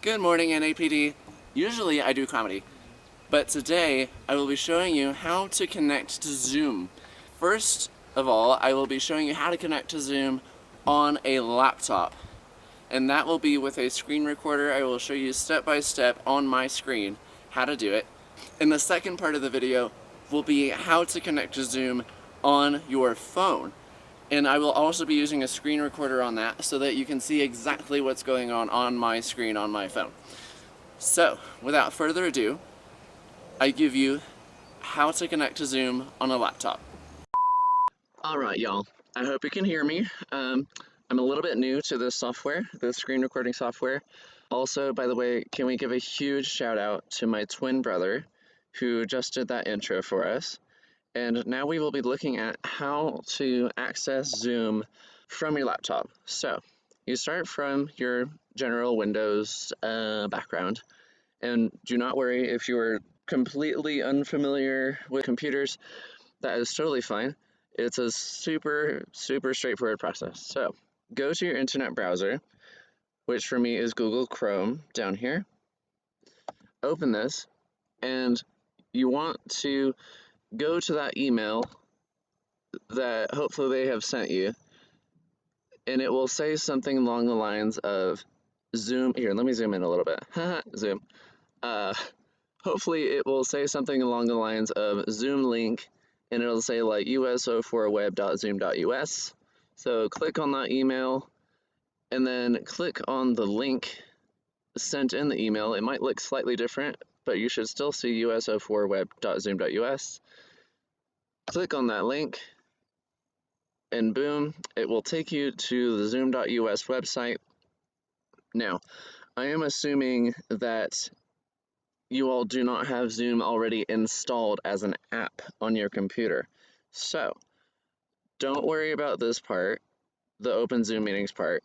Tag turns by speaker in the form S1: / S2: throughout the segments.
S1: Good morning, NAPD. Usually I do comedy, but today I will be showing you how to connect to Zoom. First of all, I will be showing you how to connect to Zoom on a laptop, and that will be with a screen recorder. I will show you step by step on my screen how to do it. And the second part of the video will be how to connect to Zoom on your phone. And I will also be using a screen recorder on that so that you can see exactly what's going on my screen on my phone. So, without further ado, I give you how to connect to Zoom on a laptop. Alright, y'all. I hope you can hear me. I'm a little bit new to this software, the screen recording software. Also, by the way, can we give a huge shout out to my twin brother who just did that intro for us. And now we will be looking at how to access Zoom from your laptop. So, you start from your general Windows background, and do not worry if you are completely unfamiliar with computers, that is totally fine. It's a super straightforward process. So, go to your internet browser, which for me is Google Chrome down here. Open this, and you want to go to that email that hopefully they have sent you, and it will say something along the lines of Zoom. Here, let me zoom in a little bit. Zoom. Hopefully it will say something along the lines of Zoom link, and it'll say like us04web.zoom.us. So click on that email, and then click on the link sent in the email. It might look slightly different, but you should still see us04web.zoom.us. Click on that link, and boom, it will take you to the zoom.us website. Now, I am assuming that you all do not have Zoom already installed as an app on your computer. So, don't worry about this part, the open Zoom meetings part.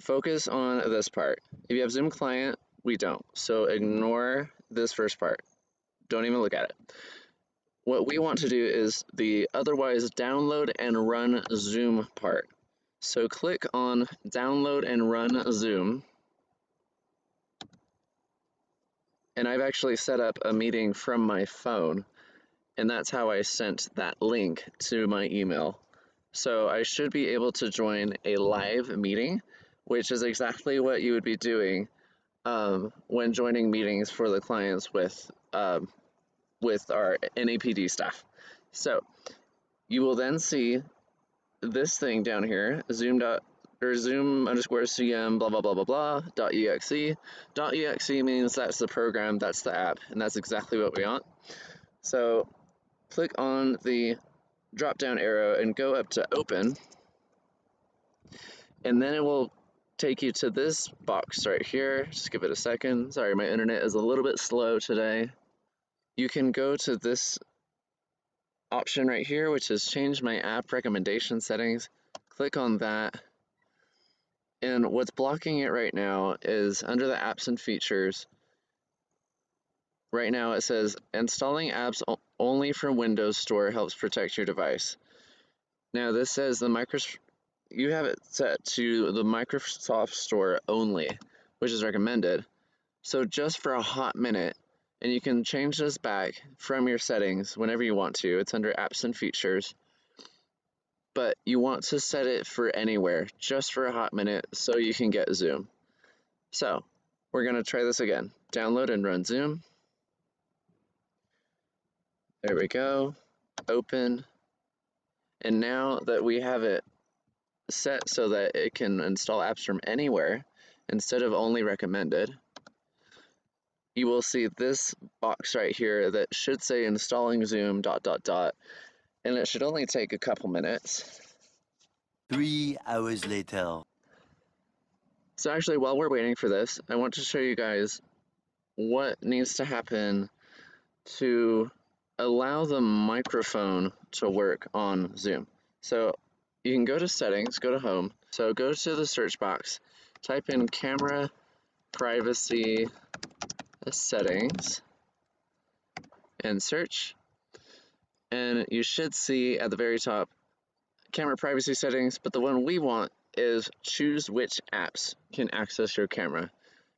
S1: Focus on this part. If you have Zoom client, we don't. So ignore this first part. Don't even look at it. What we want to do is the otherwise download and run Zoom part. So click on download and run Zoom. And I've actually set up a meeting from my phone, and that's how I sent that link to my email. So I should be able to join a live meeting, which is exactly what you would be doing when joining meetings for the clients with our NAPD staff. So you will then see this thing down here, Zoom_CM blah blah blah blah blah .exe. .exe means that's the program, that's the app, and that's exactly what we want. So click on the drop down arrow and go up to open, and then it will take you to this box right here. Just give it a second. Sorry, my internet is a little bit slow today. You can go to this option right here, which is change my app recommendation settings. Click on that. And what's blocking it right now is under the apps and features. Right now it says installing apps only from Windows Store helps protect your device. Now this says you have it set to the Microsoft Store only, which is recommended. So just for a hot minute, and you can change this back from your settings whenever you want to. It's under apps and features. But you want to set it for anywhere, just for a hot minute, so you can get Zoom. So, we're going to try this again. Download and run Zoom. There we go. Open. And now that we have it set so that it can install apps from anywhere, instead of only recommended, you will see this box right here that should say installing Zoom ... and it should only take a couple minutes.
S2: 3 hours later.
S1: So actually, while we're waiting for this, I want to show you guys what needs to happen to allow the microphone to work on Zoom. So you can go to settings, go to home. So go to the search box, type in camera privacy settings, and search. And you should see at the very top camera privacy settings, but the one we want is choose which apps can access your camera.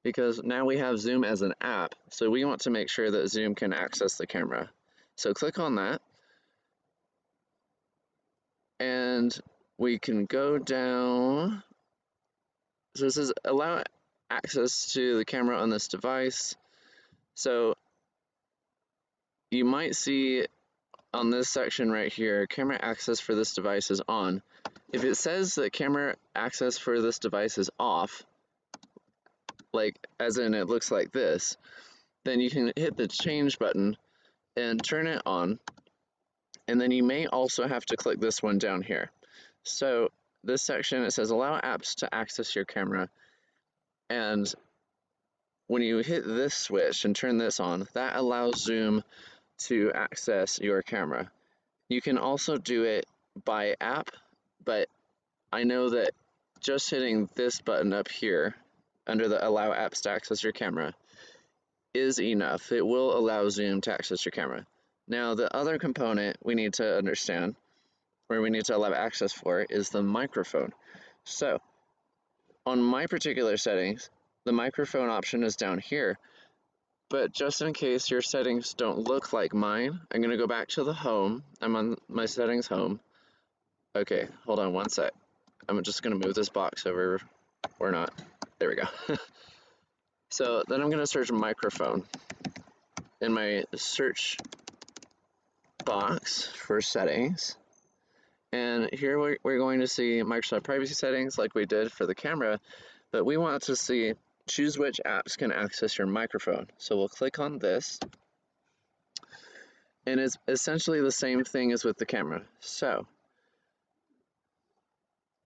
S1: because now we have Zoom as an app, so we want to make sure that Zoom can access the camera. So click on that, and we can go down. So this is allow access to the camera on this device. So you might see on this section right here, camera access for this device is on. If it says that camera access for this device is off, like as in it looks like this, then you can hit the change button and turn it on. And then you may also have to click this one down here. So this section, it says allow apps to access your camera. And when you hit this switch and turn this on, that allows Zoom to access your camera. You can also do it by app, but I know that just hitting this button up here under the allow apps to access your camera is enough. It will allow Zoom to access your camera. Now, the other component we need to understand, or we need to allow access for, is the microphone. So, on my particular settings, the microphone option is down here, but just in case your settings don't look like mine, I'm going to go back to the home. I'm on my settings home. Okay, hold on one sec. I'm just going to move this box over, or not. There we go. So then I'm going to search microphone in my search box for settings. And here we're going to see Microsoft privacy settings like we did for the camera, but we want to see choose which apps can access your microphone. So we'll click on this, and it's essentially the same thing as with the camera. So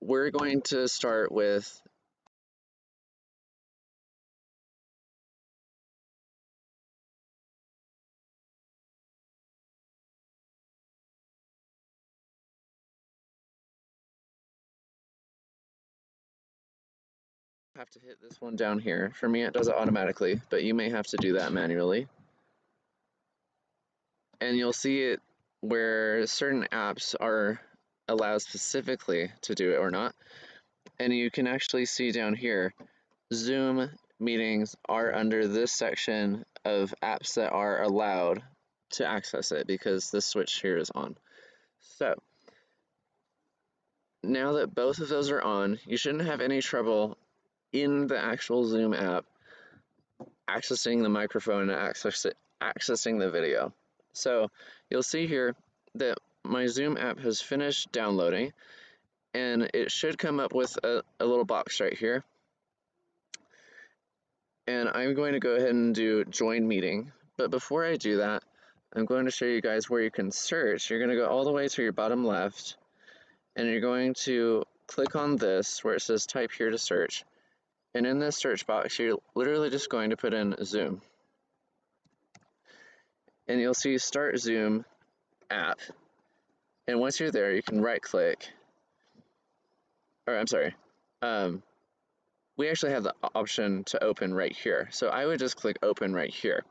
S1: we're going to start with have to hit this one down here. For me, it does it automatically, but you may have to do that manually. And you'll see it where certain apps are allowed specifically to do it or not. And you can actually see down here, Zoom meetings are under this section of apps that are allowed to access it because this switch here is on. So now that both of those are on, you shouldn't have any trouble in the actual Zoom app accessing the microphone and accessing the video. So you'll see here that my Zoom app has finished downloading, and it should come up with a little box right here. And I'm going to go ahead and do join meeting. But before I do that, I'm going to show you guys where you can search. You're going to go all the way to your bottom left, and you're going to click on this where it says type here to search. And in this search box, you're literally just going to put in Zoom. And you'll see Start Zoom app. And once you're there, you can right click. Or I'm sorry. We actually have the option to open right here. So I would just click open right here.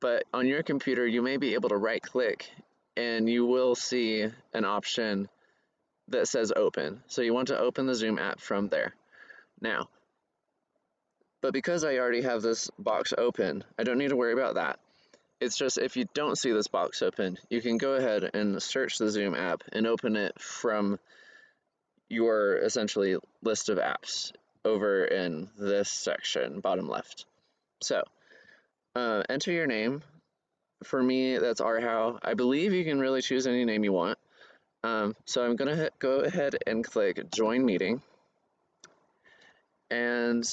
S1: But on your computer, you may be able to right click and you will see an option that says open. So you want to open the Zoom app from there. Now, but because I already have this box open, I don't need to worry about that. It's just if you don't see this box open, you can go ahead and search the Zoom app and open it from your essentially list of apps over in this section, bottom left. So enter your name. For me, that's Arhau. I believe you can really choose any name you want. So I'm gonna go ahead and click join meeting. And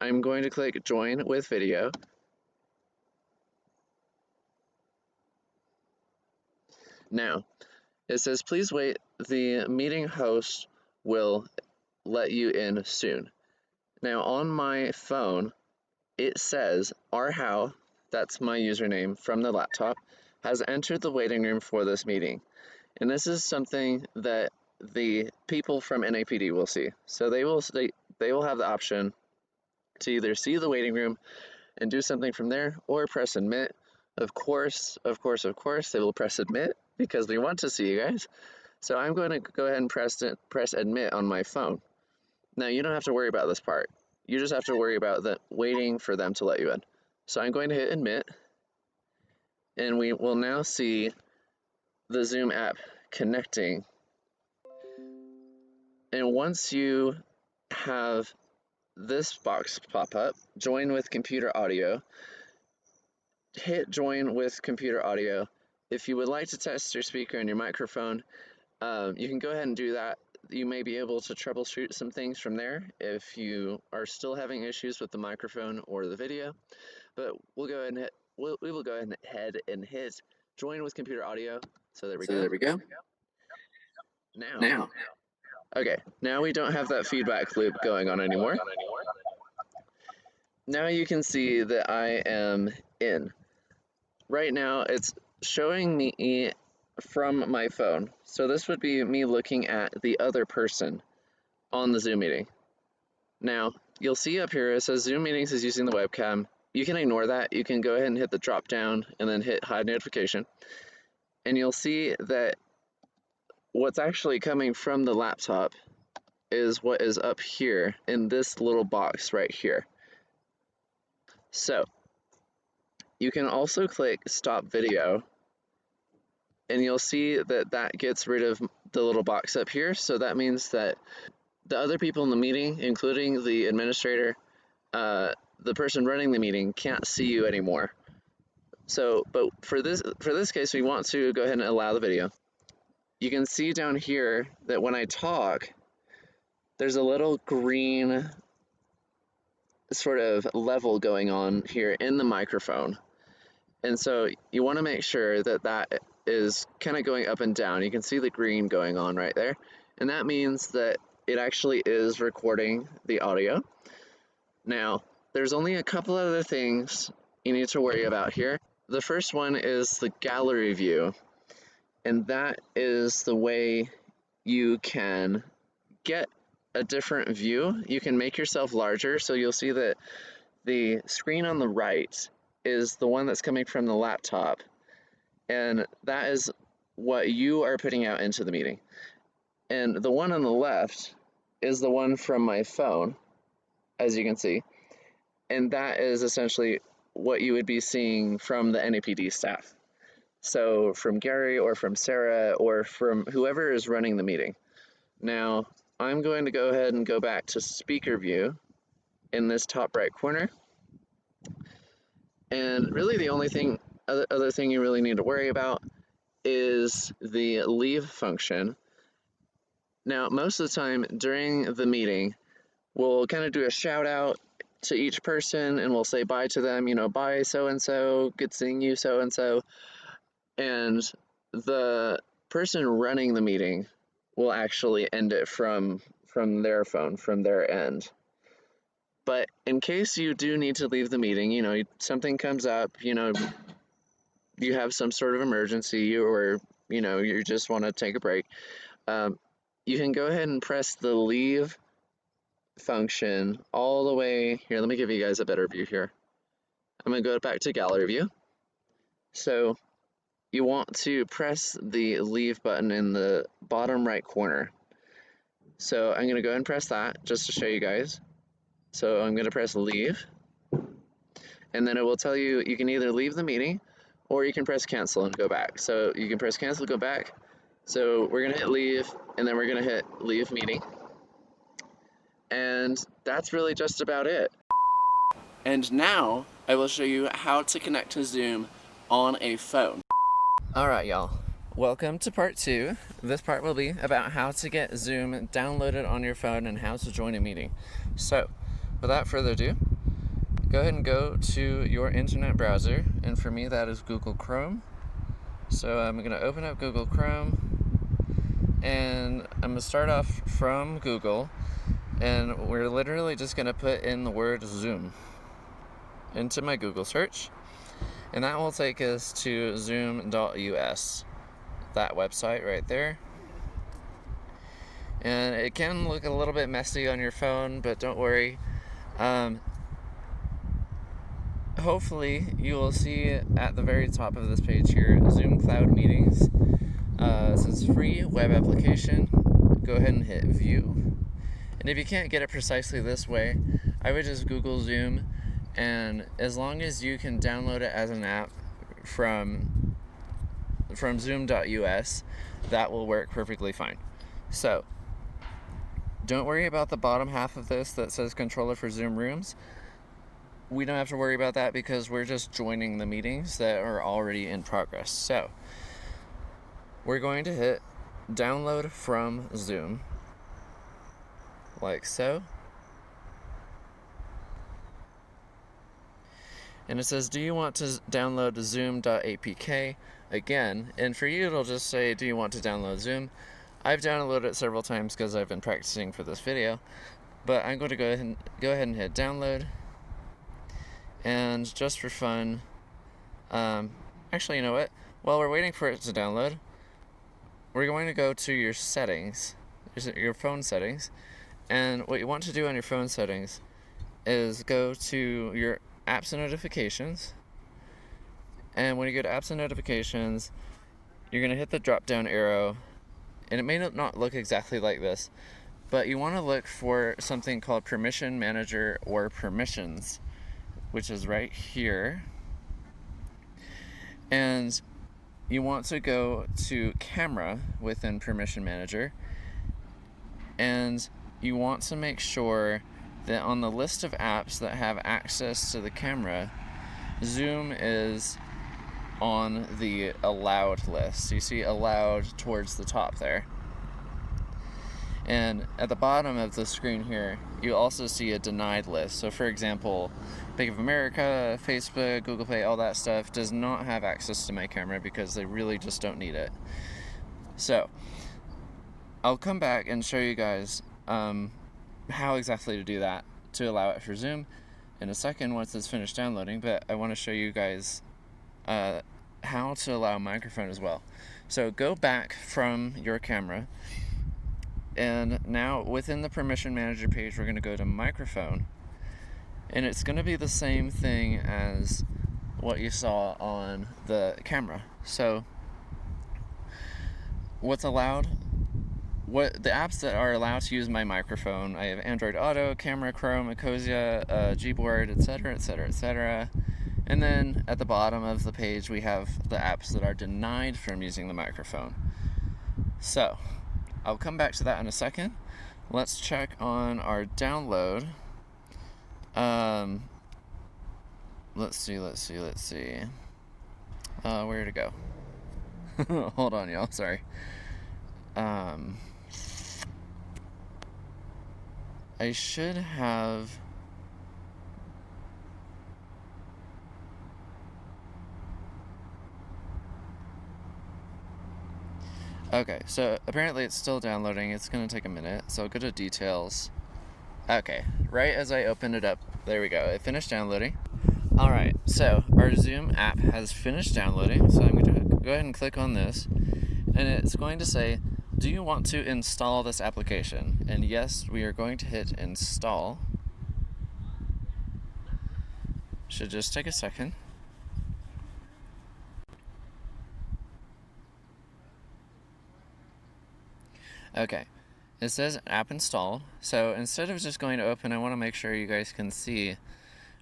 S1: I'm going to click join with video. Now, it says, please wait, the meeting host will let you in soon. Now, on my phone, it says, Arhau, that's my username from the laptop, has entered the waiting room for this meeting. And this is something that the people from NAPD will see. So they will have the option to either see the waiting room and do something from there or press admit. Of course, they will press admit because we want to see you guys. So I'm going to go ahead and press admit on my phone. Now you don't have to worry about this part. you just have to worry about waiting for them to let you in. So I'm going to hit admit, and we will now see the Zoom app connecting. And once you have this box pop up, join with computer audio, hit join with computer audio. If you would like to test your speaker and your microphone, you can go ahead and do that. You may be able to troubleshoot some things from there if you are still having issues with the microphone or the video. But we'll go ahead and we will go ahead and hit join with computer audio. So there we go. Now. Okay, now we don't have that feedback loop going on anymore. Now you can see that I am in. Right now it's showing me from my phone. So this would be me looking at the other person on the Zoom meeting. Now, you'll see up here it says Zoom meetings is using the webcam. You can ignore that. You can go ahead and hit the drop down and then hit hide notification. And you'll see that what's actually coming from the laptop is what is up here in this little box right here. So you can also click stop video, and you'll see that that gets rid of the little box up here. So that means that the other people in the meeting, including the administrator, the person running the meeting, can't see you anymore. So, but for this case, we want to go ahead and allow the video. You can see down here that when I talk, there's a little green sort of level going on here in the microphone. And so you want to make sure that that is kind of going up and down. You can see the green going on right there. And that means that it actually is recording the audio. Now, there's only a couple other things you need to worry about here. The first one is the gallery view. And that is the way you can get a different view. You can make yourself larger. So you'll see that the screen on the right is the one that's coming from the laptop. And that is what you are putting out into the meeting. And the one on the left is the one from my phone, as you can see. And that is essentially what you would be seeing from the NAPD staff. So from Gary or from Sarah or from whoever is running the meeting. Now, I'm going to go ahead and go back to speaker view in this top right corner. And really the only thing, other thing you really need to worry about is the leave function. Now, most of the time during the meeting, we'll kind of do a shout out to each person and we'll say bye to them, you know, bye so-and-so, good seeing you so-and-so. And the person running the meeting will actually end it from their phone, from their end. But in case you do need to leave the meeting, you know, something comes up, you know, you have some sort of emergency or, you know, you just want to take a break, you can go ahead and press the leave function all the way here. Let me give you guys a better view here. I'm going to go back to gallery view. So you want to press the leave button in the bottom right corner. So I'm going to go ahead and press that just to show you guys. So I'm going to press leave, and then it will tell you you can either leave the meeting or you can press cancel and go back. So you can press cancel, go back. So we're going to hit leave, and then we're going to hit leave meeting. And that's really just about it. And now I will show you how to connect to Zoom on a phone. Alright, y'all. Welcome to part 2. This part will be about how to get Zoom downloaded on your phone and how to join a meeting. So, without further ado, go ahead and go to your internet browser, and for me that is Google Chrome. So I'm going to open up Google Chrome, and I'm going to start off from Google, and we're literally just going to put in the word Zoom into my Google search, and that will take us to zoom.us, that website right there. And it can look a little bit messy on your phone, but don't worry. Hopefully you will see at the very top of this page here, Zoom Cloud Meetings. It says free web application. Go ahead and hit view. And if you can't get it precisely this way, I would just Google Zoom, and as long as you can download it as an app from zoom.us, that will work perfectly fine. So don't worry about the bottom half of this that says controller for Zoom Rooms. We don't have to worry about that because we're just joining the meetings that are already in progress. So we're going to hit download from Zoom, like so. And it says, do you want to download zoom.apk? Again, and for you it'll just say, do you want to download Zoom? I've downloaded it several times because I've been practicing for this video, but I'm going to go ahead and hit download. And just for fun, actually, you know what? While we're waiting for it to download, we're going to go to your settings, your phone settings, and what you want to do on your phone settings is go to your apps and notifications, and when you go to apps and notifications, you're going to hit the drop down arrow, and it may not look exactly like this, but you want to look for something called Permission Manager or Permissions, which is right here, and you want to go to Camera within Permission Manager, and you want to make sure that on the list of apps that have access to the camera, Zoom is on the allowed list. You see allowed towards the top there. And at the bottom of the screen here, you also see a denied list. So for example, Bank of America, Facebook, Google Play, all that stuff does not have access to my camera because they really just don't need it. So I'll come back and show you guys how exactly to do that to allow it for Zoom in a second once it's finished downloading, but I want to show you guys how to allow microphone as well. So go back from your camera, and now within the Permission Manager page we're going to go to microphone, and it's going to be the same thing as what you saw on the camera. So what's allowed, what the apps that are allowed to use my microphone, I have Android Auto, Camera, Chrome, Ecosia, Gboard, etc., etc., etc. And then at the bottom of the page we have the apps that are denied from using the microphone. So I'll come back to that in a second. Let's check on our download. Let's see. Where to go? Hold on, y'all. Sorry. I should have. Okay, so apparently it's still downloading. It's going to take a minute. So I'll go to details. Okay, right as I opened it up, there we go. It finished downloading. Alright, so our Zoom app has finished downloading. So I'm going to go ahead and click on this. And it's going to say, do you want to install this application? And yes, we are going to hit install. Should just take a second. Okay, it says app installed. So instead of just going to open, I want to make sure you guys can see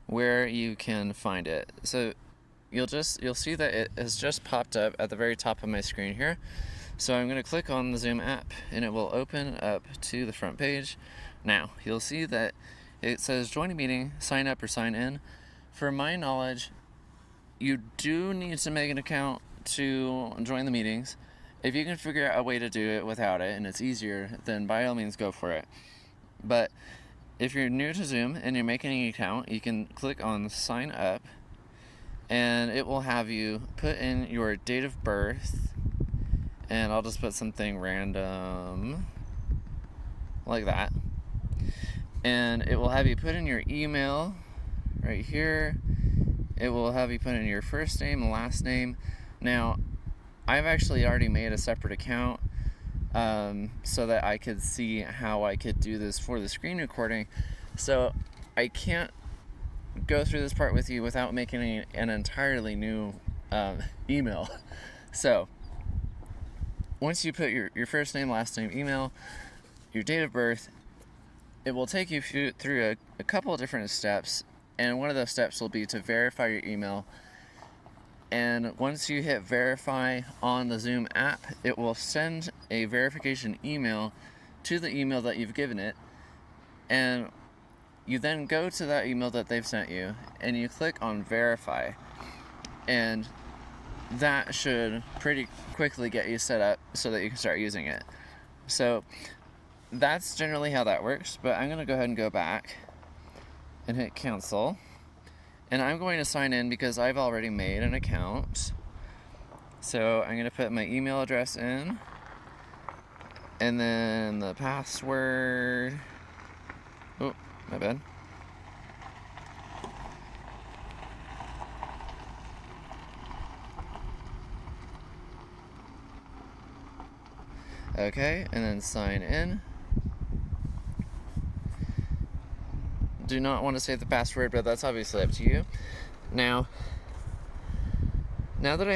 S1: where you can find it. So you'll see that it has just popped up at the very top of my screen here. So I'm going to click on the Zoom app and it will open up to the front page. Now you'll see that it says join a meeting, sign up or sign in. For my knowledge, you do need to make an account to join the meetings. If you can figure out a way to do it without it and it's easier, then by all means go for it. But if you're new to Zoom and you're making an account, you can click on sign up and it will have you put in your date of birth, and I'll just put something random like that, and it will have you put in your email right here. It will have you put in your first name and last name. Now I've actually already made a separate account so that I could see how I could do this for the screen recording. So I can't go through this part with you without making an entirely new email. So once you put your first name, last name, email, your date of birth, it will take you through a couple of different steps, and one of those steps will be to verify your email. And once you hit verify on the Zoom app, it will send a verification email to the email that you've given it, and you then go to that email that they've sent you and you click on verify, and that should pretty quickly get you set up so that you can start using it. So that's generally how that works, but I'm going to go ahead and go back and hit cancel. And I'm going to sign in because I've already made an account. So I'm going to put my email address in, and then the password. Oh, my bad. Okay, and then sign in. Do not want to save the password, but that's obviously up to you. Now that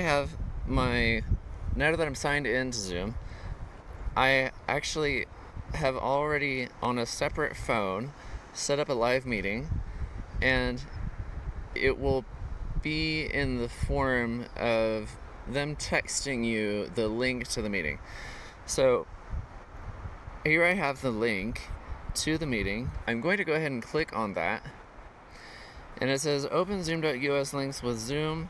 S1: I'm signed into Zoom, I actually have already on a separate phone set up a live meeting, and it will be in the form of them texting you the link to the meeting. So here I have the link to the meeting. I'm going to go ahead and click on that, and it says open zoom.us links with Zoom.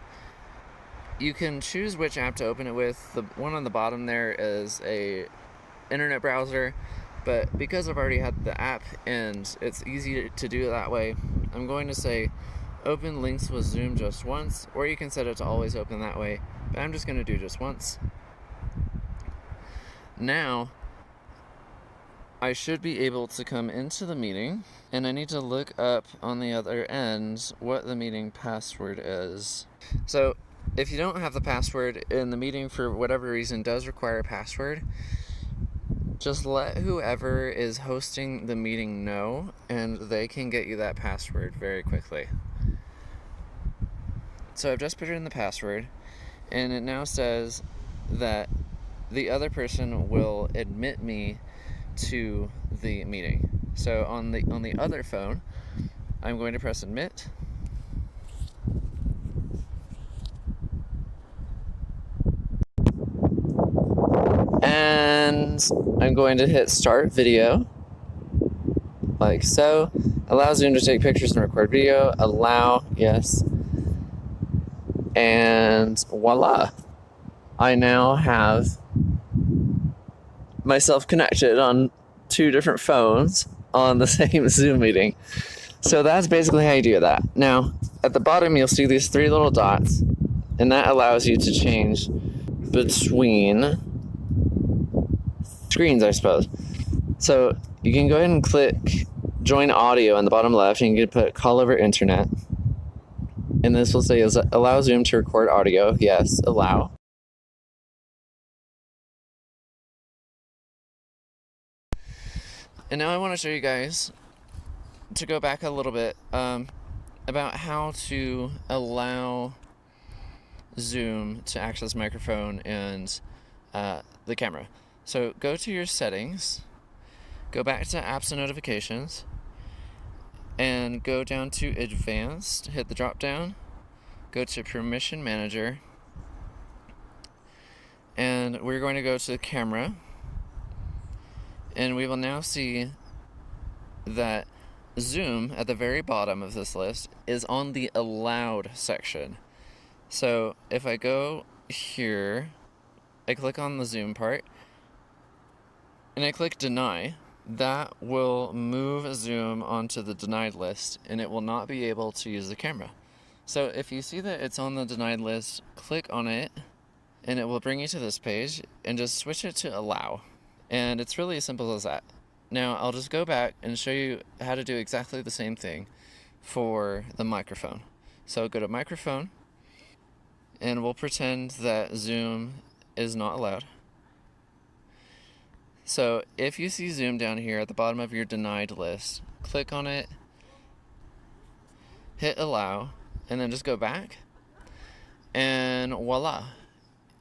S1: You can choose which app to open it with. The one on the bottom there is a internet browser, but because I've already had the app and it's easy to do it that way, I'm going to say open links with Zoom just once, or you can set it to always open that way, but I'm just going to do just once. Now I should be able to come into the meeting, and I need to look up on the other end what the meeting password is. So if you don't have the password and the meeting for whatever reason does require a password, just let whoever is hosting the meeting know, and they can get you that password very quickly. So I've just put in the password, and it now says that the other person will admit me to the meeting. So on the other phone, I'm going to press admit. And I'm going to hit start video, like so. Allow Zoom to take pictures and record video. Allow, yes. And voila. I now have myself connected on two different phones on the same Zoom meeting. So that's basically how you do that. Now, at the bottom, you'll see these three little dots, and that allows you to change between screens, I suppose. So you can go ahead and click join audio in the bottom left, and you can put call over internet. And this will say allow Zoom to record audio. Yes, allow. And now I want to show you guys, to go back a little bit, about how to allow Zoom to access microphone and the camera. So go to your settings, go back to apps and notifications, and go down to advanced, hit the drop down, go to permission manager, and we're going to go to the camera, and we will now see that Zoom at the very bottom of this list is on the allowed section. So if I go here, I click on the Zoom part, and I click deny, that will move Zoom onto the denied list, and it will not be able to use the camera. So if you see that it's on the denied list, click on it, and it will bring you to this page, and just switch it to allow. And it's really as simple as that. Now I'll just go back and show you how to do exactly the same thing for the microphone. So go to microphone, and we'll pretend that Zoom is not allowed. So if you see Zoom down here at the bottom of your denied list, click on it, hit allow, and then just go back, and voila.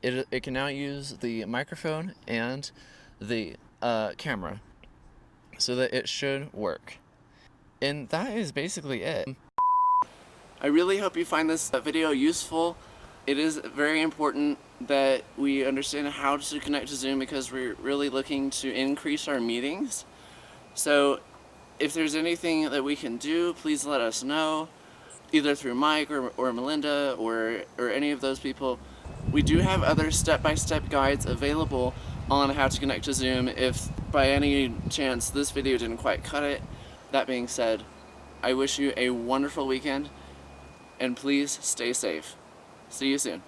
S1: It can now use the microphone and the camera. so that it should work. And that is basically it. I really hope you find this video useful. It is very important that we understand how to connect to Zoom because we're really looking to increase our meetings. So if there's anything that we can do, please let us know, either through Mike or Melinda or any of those people. We do have other step-by-step guides available on how to connect to Zoom if by any chance this video didn't quite cut it. That being said, I wish you a wonderful weekend, and please stay safe. See you soon.